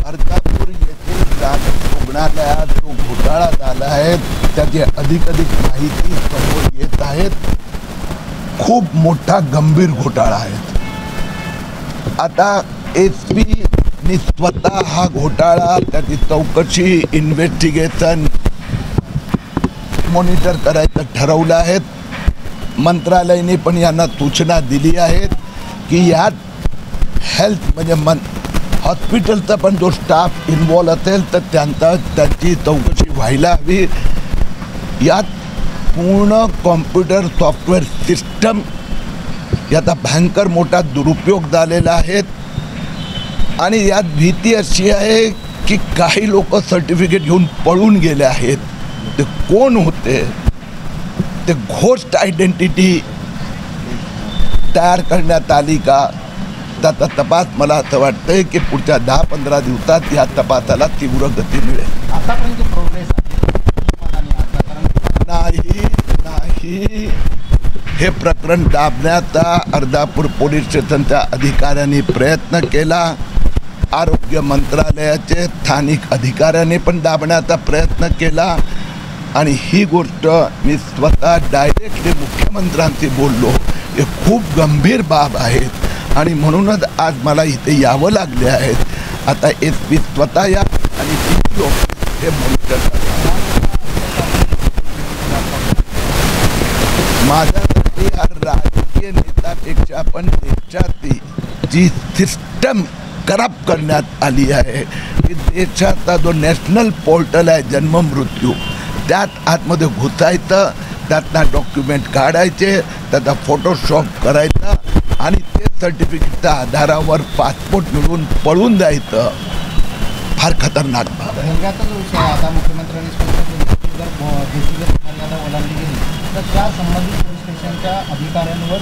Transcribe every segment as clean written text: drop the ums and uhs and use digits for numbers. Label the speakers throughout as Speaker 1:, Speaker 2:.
Speaker 1: अर्धापूर येथील ग्रामीण रुग्णालयात जो घोटाळा झाला आहे त्याची अधिक माहिती समोर येत आहेत. खूप मोठा गंभीर घोटाळा आहे. आता SP नी स्वतः हा घोटाळा त्याची चौकशी इन्व्हेस्टिगेशन मॉनिटर करायचं ठरवलं आहे. मंत्रालयाने पण यांना सूचना दिली आहेत की यात हेल्थ म्हणजे हॉस्पिटलचा पण जो स्टाफ इन्वॉल्व असेल तर त्यांची चौकशी व्हायला हवी. यात पूर्ण कॉम्प्युटर सॉफ्टवेअर सिस्टम याचा भयंकर मोठा दुरुपयोग झालेला आहे. आणि यात भीती अशी आहे की काही लोक सर्टिफिकेट घेऊन पळून गेले आहेत. ते कोण होते, ते घोस्ट आयडेंटिटी तयार करण्यात आली का, त्याचा तपास मला असं वाटतंय की पुढच्या 10-15 दिवसात या तपासाला तीव्र गती मिळेल.
Speaker 2: आतापर्यंत प्रोग्रेस नाही.
Speaker 1: हे प्रकरण दाबण्याचा अर्धापूर पोलीस स्टेशनच्या अधिकाऱ्यांनी प्रयत्न केला. आरोग्य मंत्रालयाचे स्थानिक अधिकाऱ्यांनी पण दाबण्याचा प्रयत्न केला. आणि ही गोष्ट मी स्वतः डायरेक्टली मुख्यमंत्र्यांशी बोललो. हे खूप गंभीर बाब आहेत आणि म्हणूनच आज मला इथे यावं लागले आहे. आता SP स्वतः या आणि DPO हे मॉनिटर माझ्यासाठी हा राजकीय नेत्यापेक्षा पण देशाची जी सिस्टम करप्ट करण्यात आली आहे की देशाचा जो नॅशनल पोर्टल आहे जन्म मृत्यू त्यात आतमध्ये घुसायचं, त्यातनं डॉक्युमेंट काढायचे, त्याचा फोटोशॉप करायचा आणि ते सर्टिफिकेटच्या आधारावर पासपोर्ट मिळवून पळून जायचं. फार खतरनाक बाब आहे.
Speaker 2: भोंग्याचा जो विषय आहे आता मुख्यमंत्र्यांनी स्पष्ट केलं की जर देशीगत मर्यादा ओलांडली गेली तर त्या संबंधित पोलीस स्टेशनच्या अधिकाऱ्यांवर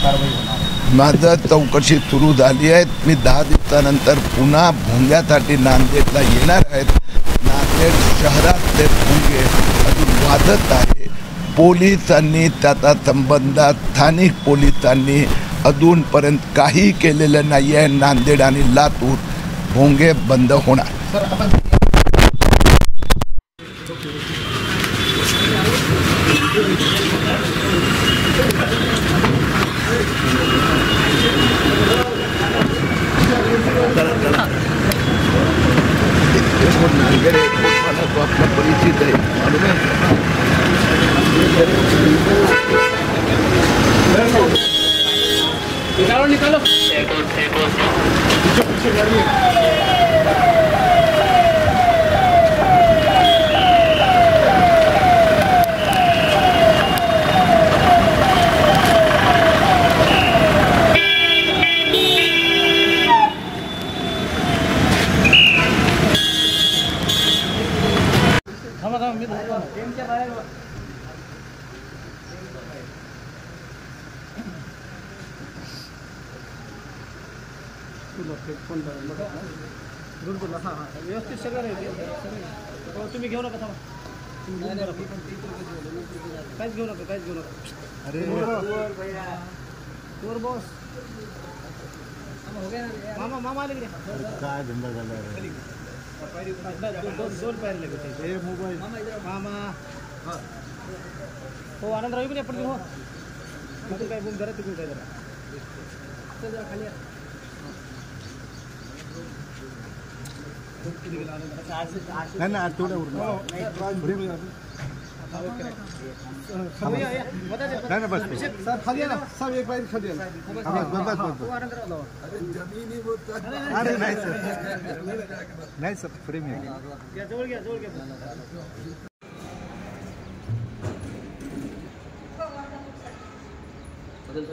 Speaker 2: कारवाई होणार.
Speaker 1: माझं चौकशी सुरू झाली आहे. मी 10 दिवसानंतर पुन्हा भोंग्यासाठी नांदेडला येणार आहेत. नांदेड शहरातले भोंगे अजून वाजत आहे. पोलिसांनी त्याचा संबंध स्थानिक पोलिसांनी अजूनपर्यंत काही केलेलं नाही आहे. नांदेड आणि लातूर भोंगे बंद होणार.
Speaker 2: सर आपण
Speaker 1: नांदेड एअरपोर्ट वाला तो आपला परिचित आहे मालूम आहे.
Speaker 3: निकालो व्यवस्थित सगळं तुम्ही घेऊ नका काहीच घेऊ नका. अरे बॉस मामा आले काय धंदा झाला दोन पायर लगे मोबाईल मामा हो आनंदराव पण आपण हो तिथून काय बोल जरा तिकडून काय जरा खाली नाही आज थोडं नाही बस सर खाली ना सब एक बार खाली अरे नाही सर नाही सर फ्री में जवळ घ्या बदल